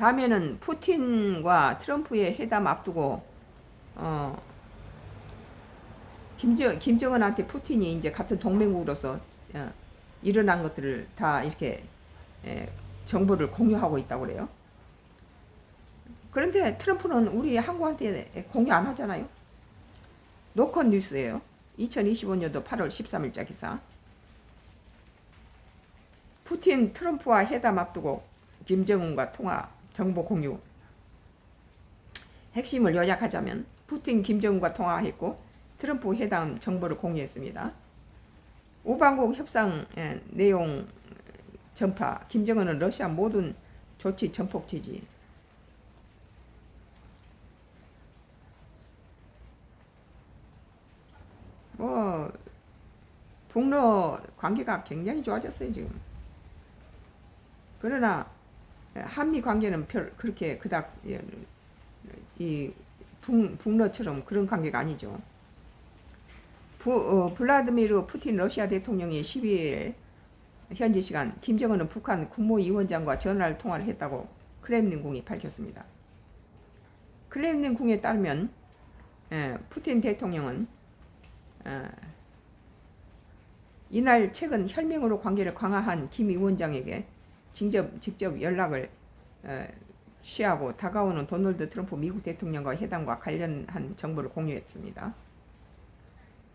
다음에는 푸틴과 트럼프의 회담 앞두고 김정은한테 푸틴이 이제 같은 동맹국으로서 일어난 것들을 다 이렇게 정보를 공유하고 있다고 그래요. 그런데 트럼프는 우리 한국한테 공유 안 하잖아요. 노컷 뉴스예요. 2025년도 8월 13일자 기사. 푸틴 트럼프와 회담 앞두고 김정은과 통화 정보 공유. 핵심을 요약하자면 푸틴 김정은과 통화했고 트럼프 회담 정보를 공유했습니다. 우방국 협상 내용 전파. 김정은은 러시아 모든 조치 전폭 지지. 북러 관계가 굉장히 좋아졌어요 지금. 그러나 한미 관계는 그렇게 그닥 이 북러처럼 그런 관계가 아니죠. 블라드미르 푸틴 러시아 대통령이 12일 현지 시간 김정은은 북한 국무위원장과 전화를 통화를 했다고 크렘린궁이 밝혔습니다. 크렘린궁에 따르면 푸틴 대통령은 이날 최근 혈맹으로 관계를 강화한 김 위원장에게 직접 연락을 취하고 다가오는 도널드 트럼프 미국 대통령과 회담과 관련한 정보를 공유했습니다.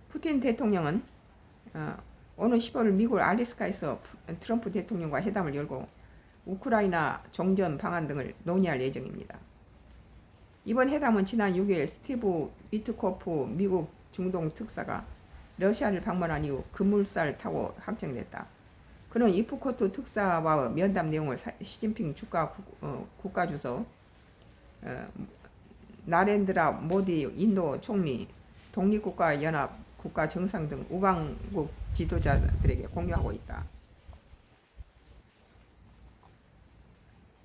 푸틴 대통령은 오늘 15일 미국 알래스카에서 트럼프 대통령과 회담을 열고 우크라이나 종전 방안 등을 논의할 예정입니다. 이번 회담은 지난 6일 스티브 위트코프 미국 중동 특사가 러시아를 방문한 이후 급물살 타고 확정됐다. 그는 이프코트 특사와 면담 내용을 시진핑 국가주석, 나렌드라 모디 인도 총리, 독립국가 연합 국가 정상 등 우방국 지도자들에게 공유하고 있다.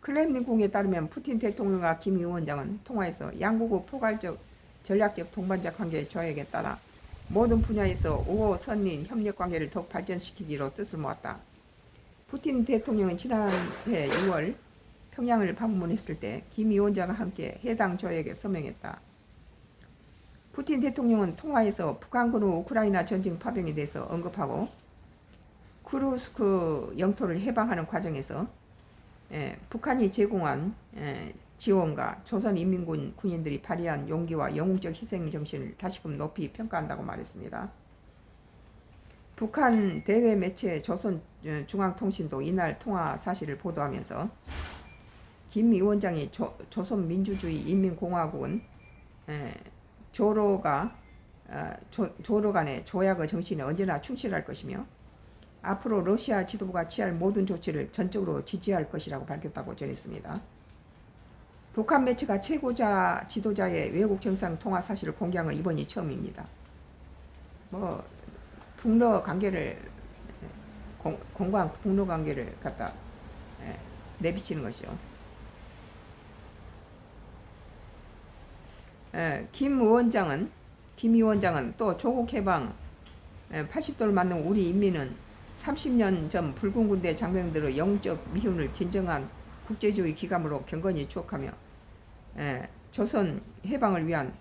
크렘린궁에 따르면 푸틴 대통령과 김 위원장은 통화에서 양국의 포괄적 전략적 동반자 관계의 조약에 따라 모든 분야에서 우호 선린 협력 관계를 더욱 발전시키기로 뜻을 모았다. 푸틴 대통령은 지난해 6월 평양을 방문했을 때 김 위원장과 함께 해당 조약에 서명했다. 푸틴 대통령은 통화에서 북한군 후 우크라이나 전쟁 파병에 대해서 언급하고 쿠르스크 영토를 해방하는 과정에서 북한이 제공한 지원과 조선인민군 군인들이 발휘한 용기와 영웅적 희생 정신을 다시금 높이 평가한다고 말했습니다. 북한 대외 매체 조선중앙통신도 이날 통화 사실을 보도하면서 김 위원장이 조선민주주의인민공화국은 조로 간의 조약의 정신에 언제나 충실할 것이며 앞으로 러시아 지도부가 취할 모든 조치를 전적으로 지지할 것이라고 밝혔다고 전했습니다. 북한 매체가 최고자 지도자의 외국 정상 통화 사실을 공개한 건 이번이 처음입니다. 북러 관계를 공고한 북러 관계를 갖다 내비치는 것이요. 김 위원장은 또 조국 해방 80도를 맞는 우리 인민은 30년 전 붉은 군대 장병들의 영웅적 미훈을 진정한 국제주의 기감으로 경건히 추억하며 조선 해방을 위한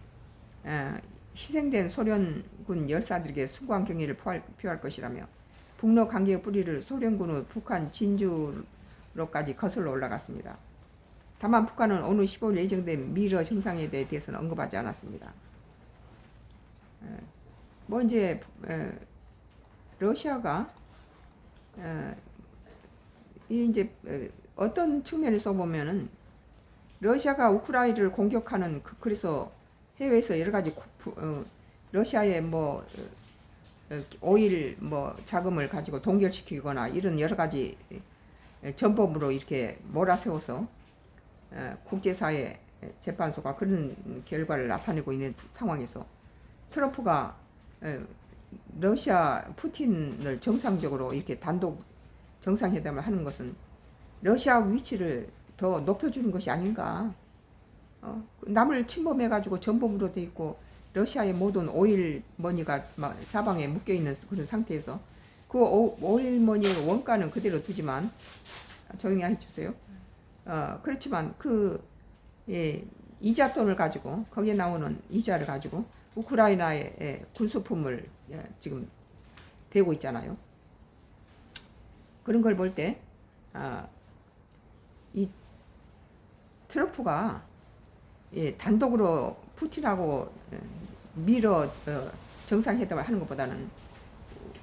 희생된 소련군 열사들에게 숭고한 경의를 표할 것이라며 북러 관계의 뿌리를 소련군의 북한 진주로까지 거슬러 올라갔습니다. 다만 북한은 오늘 15일 예정된 미러 정상회담에 대해서는 언급하지 않았습니다. 이제 러시아가 이제 어떤 측면에서 보면은 러시아가 우크라이나를 공격하는 그래서 해외에서 여러 가지 러시아의 오일 자금을 가지고 동결시키거나 이런 여러 가지 전범으로 이렇게 몰아세워서 국제사회 재판소가 그런 결과를 나타내고 있는 상황에서 트럼프가 러시아 푸틴을 정상적으로 이렇게 단독 정상회담을 하는 것은 러시아 위치를 더 높여주는 것이 아닌가. 남을 침범해가지고 전범으로 돼 있고 러시아의 모든 오일 머니가 사방에 묶여 있는 그런 상태에서 그 오일 머니의 원가는 그대로 두지만 조용히 해주세요. 그렇지만 그 예, 이자 돈을 가지고 거기에 나오는 이자를 가지고 우크라이나의 군수품을 지금 대고 있잖아요. 그런 걸 볼 때 이 트럼프가 단독으로 푸틴하고 밀어 정상회담을 하는 것보다는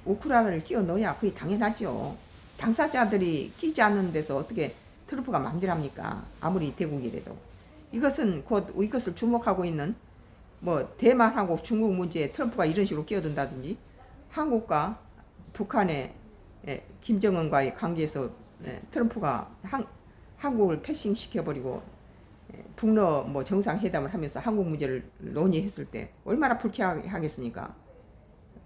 우크라이나를 끼워 넣어야 그게 당연하죠. 당사자들이 끼지 않는 데서 어떻게 트럼프가 마음대로 합니까? 아무리 대국이라도. 이것은 곧 이것을 주목하고 있는 뭐 대만하고 중국 문제에 트럼프가 이런 식으로 끼어든다든지 한국과 북한의 김정은과의 관계에서 트럼프가 한국을 패싱시켜버리고 북러 뭐 정상회담을 하면서 한국 문제를 논의했을 때 얼마나 불쾌하겠습니까?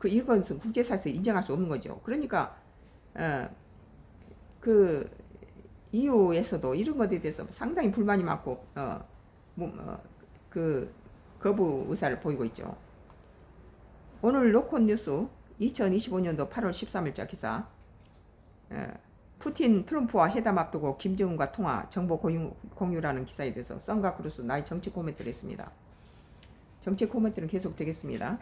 이것은 국제사에서 인정할 수 없는 거죠. 그러니까 그 EU에서도 이런 것에 대해서 상당히 불만이 많고 그 거부 의사를 보이고 있죠. 오늘 로콘 뉴스 2025년도 8월 13일자 기사. 푸틴 트럼프와 회담 앞두고 김정은과 통화 정보 공유라는 기사에 대해서 썬과 크루스 나의 정치 코멘트를 했습니다. 정치 코멘트는 계속 되겠습니다.